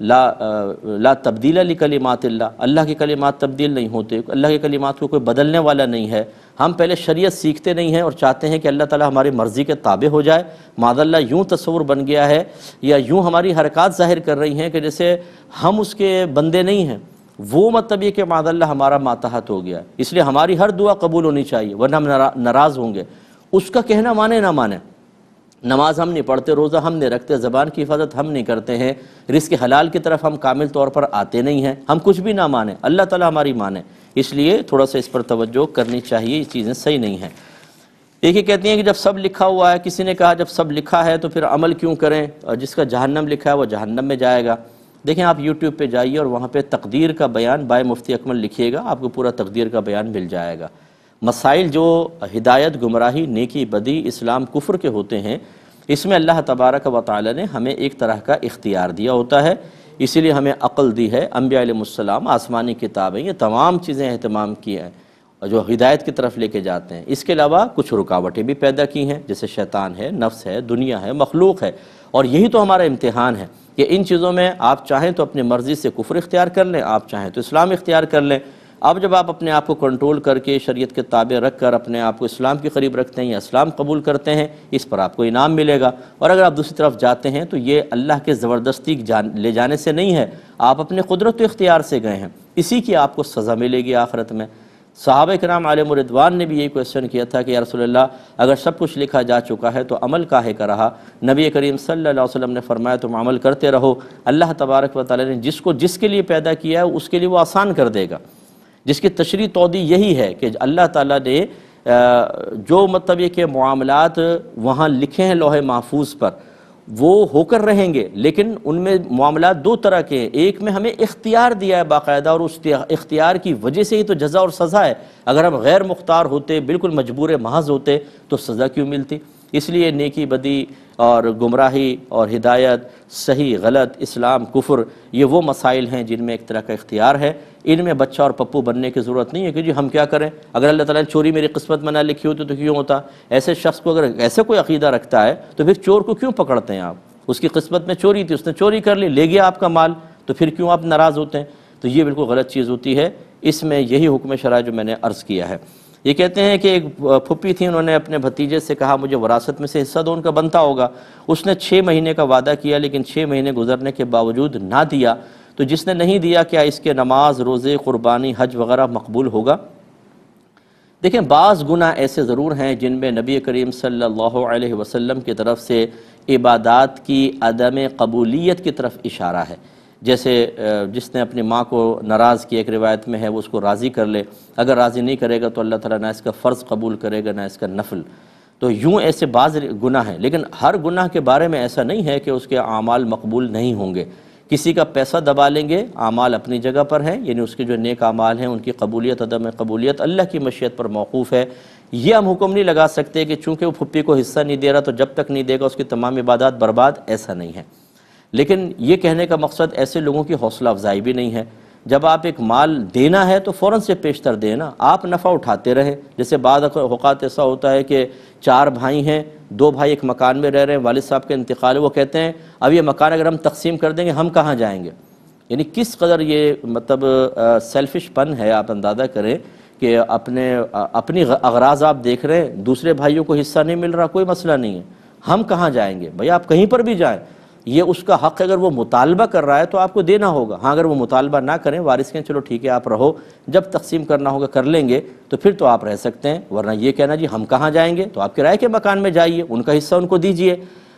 لا تبدیل لکلمات اللہ، اللہ کی کلمات تبدیل نہیں ہوتے، اللہ کی کلمات کو کوئی بدلنے والا نہیں ہے۔ ہم پہلے شریعت سیکھتے نہیں ہیں اور چاہتے ہیں کہ اللہ تعالیٰ ہماری مرضی کے تابع ہو جائے۔ معاذ اللہ یوں تصور بن گیا ہے یا یوں ہماری حرکات ظاہر کر رہی ہیں کہ جیسے ہم اس کے بندے نہیں ہیں، وہ مطلب یہ کہ معاذ اللہ ہمارا ماتحت ہو گیا، اس لیے ہماری ہر دعا قبول ہونی چاہیے ورنہ ہم ناراض ہوں گے۔ اس کا کہنا مانے نہ مانے، نماز ہم نہیں پڑھتے، روزہ ہم نہیں رکھتے، زبان کی حفاظت ہم نہیں کرتے ہیں، رزق حلال کی طرف ہم کامل طور پر آتے نہیں ہیں، ہم کچھ بھی نہ مانیں، اللہ تعالیٰ ہماری مانے، اس لیے تھوڑا سا اس پر توجہ کرنی چاہیے، یہ چیزیں صحیح نہیں ہیں۔ ایک ہی کہتی ہیں کہ جب سب لکھا ہوا ہے، کسی نے کہا جب سب لکھا ہے تو پھر عمل کیوں کریں، اور جس کا جہنم لکھا ہے وہ جہنم میں جائے گا۔ دیکھیں آپ یوٹیوب پہ جائیے اور وہاں پہ تقدیر کا بیان بائے مفتی اکمل لکھیے گا، آپ کو پورا تقدیر کا بیان مل جائے گا۔ مسائل جو ہدایت، گمراہی، نیکی، بدی، اسلام، کفر کے ہوتے ہیں، اس میں اللہ تبارک و تعالی نے ہمیں ایک طرح کا اختیار دیا ہوتا ہے، اسی لیے ہمیں عقل دی ہے۔ انبیاء علیہ السلام، آسمانی کتابیں، یہ تمام چیزیں اہتمام کی ہیں جو ہدایت کی طرف لے کے جاتے ہیں۔ اس کے علاوہ کچھ رکاوٹیں بھی پیدا کی ہیں، جیسے شیطان ہے، نفس ہے، دنیا ہے، مخلوق ہے، اور یہی تو ہمارا امتحان ہے کہ ان چیزوں میں آپ چاہیں تو اپنی مرضی سے کفر اختیار کر لیں، آپ چاہیں تو اسلام اختیار کر لیں۔ اب جب آپ اپنے آپ کو کنٹرول کر کے شریعت کے تابع رکھ کر اپنے آپ کو اسلام کے قریب رکھتے ہیں یا اسلام قبول کرتے ہیں، اس پر آپ کو انعام ملے گا، اور اگر آپ دوسری طرف جاتے ہیں تو یہ اللہ کے زبردستی لے جانے سے نہیں ہے، آپ اپنے قدرت و اختیار سے گئے ہیں، اسی کی آپ کو سزا ملے گی آخرت میں۔ صحابہ کرام علیہم رضوان نے بھی یہی کویسچن کیا تھا کہ یا رسول اللہ اگر سب کچھ لکھا جا چکا ہے تو عمل کاہے کا رہا؟ نبی کریم صلی اللہ علیہ وسلم نے فرمایا تم عمل کرتے رہو، اللہ تبارک و تعالی نے جس کے لیے پیدا کیا ہے اس کے لیے وہ آسان کر دے گا۔ جس کی تشریح توضیح یہی ہے کہ اللہ تعالیٰ نے جو مطلب یہ کہ معاملات وہاں لکھے ہیں لوح محفوظ پر وہ ہو کر رہیں گے، لیکن ان میں معاملات دو طرح کے ہیں، ایک میں ہمیں اختیار دیا ہے باقاعدہ اور اس اختیار کی وجہ سے ہی تو جزا اور سزا ہے، اگر ہم غیر مختار ہوتے، بالکل مجبور محض ہوتے تو سزا کیوں ملتی؟ اس لیے نیکی، بدی اور گمراہی اور ہدایت، صحیح غلط، اسلام، کفر، یہ وہ مسائل ہیں جن میں ایک طرح کا اختیار ہے، ان میں بچہ اور پپو بننے کی ضرورت نہیں ہے کہ جی ہم کیا کریں، اگر اللہ تعالیٰ نے چوری میری قسمت میں نہ لکھی ہوتی تو کیوں ہوتا؟ ایسے شخص کو اگر ایسے کوئی عقیدہ رکھتا ہے تو پھر چور کو کیوں پکڑتے ہیں آپ؟ اس کی قسمت میں چوری تھی، اس نے چوری کر لی، لے گیا آپ کا مال، تو پھر کیوں آپ ناراض ہوتے ہیں؟ تو یہ بالکل غلط چیز ہوتی ہے، اس میں یہی حکم شرع جو میں نے عرض کیا ہے۔ یہ کہتے ہیں کہ ایک پھپھی تھی، انہوں نے اپنے بھتیجے سے کہا مجھے وراثت میں سے حصہ دو، ان کا بنتا ہوگا، اس نے 6 مہینے کا وعدہ کیا لیکن 6 مہینے گزرنے کے باوجود نہ دیا، تو جس نے نہیں دیا کیا اس کے نماز، روزے، قربانی، حج وغیرہ مقبول ہوگا؟ دیکھیں بعض گناہ ایسے ضرور ہیں جن میں نبی کریم صلی اللہ علیہ وسلم کی طرف سے عبادات کی عدم قبولیت کی طرف اشارہ ہے، جیسے جس نے اپنی ماں کو ناراض کیا، ایک روایت میں ہے وہ اس کو راضی کر لے، اگر راضی نہیں کرے گا تو اللہ تعالیٰ نہ اس کا فرض قبول کرے گا نہ اس کا نفل۔ تو یوں ایسے بعض گناہ ہیں، لیکن ہر گناہ کے بارے میں ایسا نہیں ہے کہ اس کے اعمال مقبول نہیں ہوں گے۔ کسی کا پیسہ دبا لیں گے، اعمال اپنی جگہ پر ہیں، یعنی اس کے جو نیک اعمال ہیں ان کی قبولیت عدم قبولیت اللہ کی مشیت پر موقوف ہے۔ یہ ہم حکم نہیں لگا سکتے کہ چونکہ وہ پھپھی کو حصہ نہیں دے رہا تو جب تک نہیں دے گا اس کی تمام عبادات برباد، ایسا نہیں ہے۔ لیکن یہ کہنے کا مقصد ایسے لوگوں کی حوصلہ افزائی بھی نہیں ہے جب آپ ایک مال دینا ہے تو فوراً سے پیشتر دینا، آپ نفع اٹھاتے رہیں۔ جیسے بعض اوقات ایسا ہوتا ہے کہ 4 بھائی ہیں، 2 بھائی ایک مکان میں رہ رہے ہیں، والد صاحب کا انتقال ہے، وہ کہتے ہیں اب یہ مکان اگر ہم تقسیم کر دیں گے ہم کہاں جائیں گے؟ یعنی کس قدر یہ مطلب سیلفش پن ہے، آپ اندازہ کریں کہ اپنی اغراض آپ دیکھ رہے ہیں، دوسرے بھائیوں کو حصہ نہیں مل رہا، کوئی مسئلہ نہیں ہے، ہم کہاں جائیں گے؟ بھئی آپ کہیں پر بھی جائیں، یہ اس کا حق ہے، اگر وہ مطالبہ کر رہا ہے تو آپ کو دینا ہوگا۔ ہاں اگر وہ مطالبہ نہ کریں، وارث کہیں چلو ٹھیک ہے آپ رہو، جب تقسیم کرنا ہوگا کر لیں گے، تو پھر تو آپ رہ سکتے ہیں، ورنہ یہ کہنا جی ہم کہاں جائیں گے، تو آپ کرائے کے مکان میں جائیے، ان کا حصہ ان کو دیجئے۔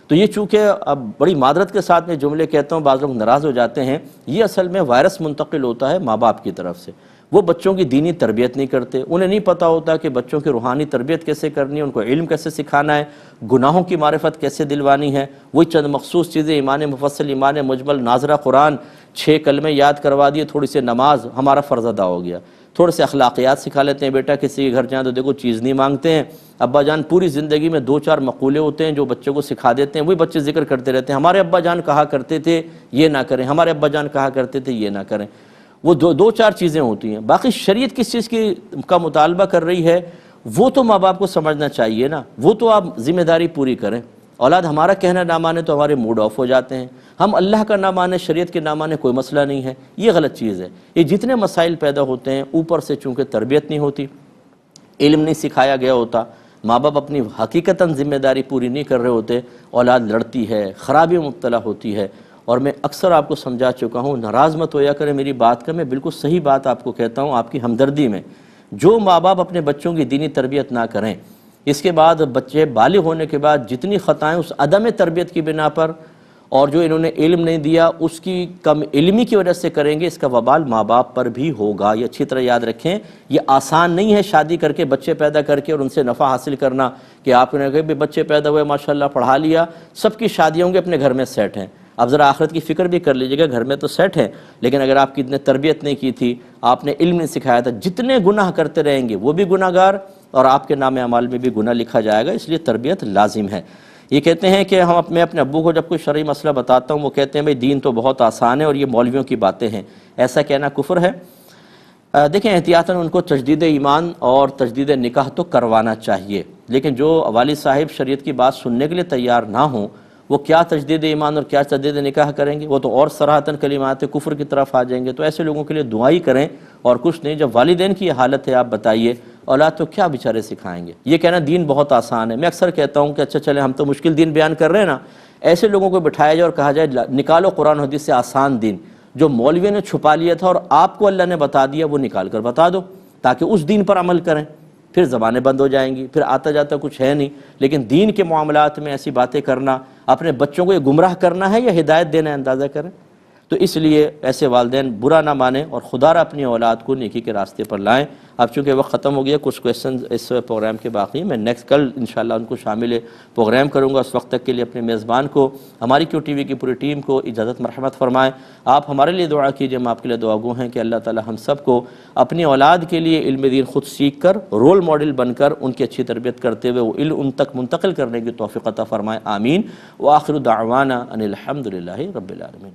تو یہ چونکہ اب بڑی معذرت کے ساتھ میں جملے کہتا ہوں، بعض لوگ ناراض ہو جاتے ہیں، یہ اصل میں وائرس منتقل ہوتا ہے ماں باپ کی طرف سے۔ وہ بچوں کی دینی تربیت نہیں کرتے، انہیں نہیں پتہ ہوتا کہ بچوں کی روحانی تربیت کیسے کرنی ہے، ان کو علم کیسے سکھانا ہے، گناہوں کی معرفت کیسے دلوانی ہے۔ وہی چند مخصوص چیزیں، ایمان مفصل، ایمان مجمل، ناظرہ قرآن، 6 کلمے یاد کروا دیے، تھوڑی سی نماز، ہمارا فرض ادا ہو گیا۔ تھوڑے سے اخلاقیات سکھا لیتے ہیں، بیٹا کسی کے گھر جائیں تو دیکھو چیز نہیں مانگتے ہیں۔ ابا جان پوری زندگی میں 2-4 مقولے ہوتے ہیں جو بچوں کو سکھا دیتے ہیں، وہی بچے ذکر کرتے رہتے ہیں، ہمارے ابا جان کہا کرتے تھے یہ نہ کریں، ہمارے ابا جان کہا کرتے تھے یہ نہ کریں۔ وہ 2-4 چیزیں ہوتی ہیں، باقی شریعت کس چیز کا مطالبہ کر رہی ہے وہ تو ماں باپ کو سمجھنا چاہیے نا، وہ تو آپ ذمہ داری پوری کریں۔ اولاد ہمارا کہنا نہ مانے تو ہمارے موڈ آف ہو جاتے ہیں، ہم اللہ کا نہ مانے، شریعت کے نہ مانے، کوئی مسئلہ نہیں ہے، یہ غلط چیز ہے۔ یہ جتنے مسائل پیدا ہوتے ہیں اوپر سے چونکہ تربیت نہیں ہوتی، علم نہیں سکھایا گیا ہوتا، ماں باپ اپنی حقیقتاً ذمہ داری پوری نہیں کر رہے ہوتے، اولاد لڑتی ہے، خرابی میں مبتلا ہوتی ہے۔ اور میں اکثر آپ کو سمجھا چکا ہوں، ناراض مت ہویا کریں میری بات کا، میں بالکل صحیح بات آپ کو کہتا ہوں آپ کی ہمدردی میں۔ جو ماں باپ اپنے بچوں کی دینی تربیت نہ کریں، اس کے بعد بچے بالغ ہونے کے بعد جتنی خطائیں اس عدم تربیت کی بنا پر اور جو انہوں نے علم نہیں دیا اس کی کم علمی کی وجہ سے کریں گے، اس کا وبال ماں باپ پر بھی ہوگا۔ یہ اچھی طرح یاد رکھیں، یہ آسان نہیں ہے شادی کر کے بچے پیدا کر کے اور ان سے نفع حاصل کرنا، کہ آپ نے کہا بچے پیدا ہوئے ماشاءاللہ پڑھا لیا، سب کی شادیاں ہوں گے، اپنے گھر میں سیٹ ہیں۔ اب ذرا آخرت کی فکر بھی کر لیجیے گا، گھر میں تو سیٹ ہے لیکن اگر آپ کی اتنے تربیت نہیں کی تھی، آپ نے علم نہیں سکھایا تھا، جتنے گناہ کرتے رہیں گے وہ بھی گناہ گار اور آپ کے نام اعمال میں بھی گناہ لکھا جائے گا، اس لیے تربیت لازم ہے۔ یہ کہتے ہیں کہ میں اپنے ابو کو جب کوئی شرعی مسئلہ بتاتا ہوں، وہ کہتے ہیں بھئی دین تو بہت آسان ہے اور یہ مولویوں کی باتیں ہیں، ایسا کہنا کفر ہے۔ دیکھیں احتیاطاً ان کو تجدید ایمان اور تجدید نکاح تو کروانا چاہیے، لیکن جو والد صاحب شریعت کی بات سننے کے لیے تیار نہ ہوں، وہ کیا تجدید ایمان اور کیا تجدید نکاح کریں گے، وہ تو اور صراحتاً کلمات کفر کی طرف آ جائیں گے۔ تو ایسے لوگوں کے لیے دعائی کریں اور کچھ نہیں۔ جب والدین کی یہ حالت ہے، آپ بتائیے اولاد تو کیا بیچارے سکھائیں گے؟ یہ کہنا دین بہت آسان ہے، میں اکثر کہتا ہوں کہ اچھا چلیں ہم تو مشکل دین بیان کر رہے ہیں نا، ایسے لوگوں کو بٹھایا جائے اور کہا جائے نکالو قرآن حدیث سے آسان دین، جو مولوی نے چھپا لیا تھا اور آپ کو اللہ نے بتا دیا، وہ نکال کر بتا دو تاکہ اس دین پر عمل کریں۔ پھر زبانیں بند ہو جائیں گی، پھر آتا جاتا کچھ ہے نہیں۔ لیکن دین کے معاملات میں ایسی باتیں کرنا، اپنے بچوں کو یہ گمراہ کرنا ہے یا ہدایت دینا ہے، اندازہ کریں۔ تو اس لیے ایسے والدین برا نہ مانیں اور خدا را اپنی اولاد کو نیکی کے راستے پر لائیں۔ اب چونکہ وقت ختم ہو گیا، کچھ کویسچنز اس پروگرام کے باقی ہیں، میں کل انشاءاللہ ان کو شامل پروگرام کروں گا۔ اس وقت تک کے لیے اپنے میزبان کو، ہماری کیو ٹی وی کی پوری ٹیم کو اجازت مرحمت فرمائیں۔ آپ ہمارے لیے دعا کیجئے، ہم آپ کے لیے دعا گو ہیں کہ اللہ تعالی ہم سب کو اپنی اولاد کے لیے علم دین خود سیکھ کر، رول ماڈل بن کر، ان کی اچھی تربیت کرتے ہوئے وہ علم ان تک منتقل کرنے کی توفیق عطا فرمائے، آمین۔ وآخر دعوانا ان الحمدللہ رب العالمین۔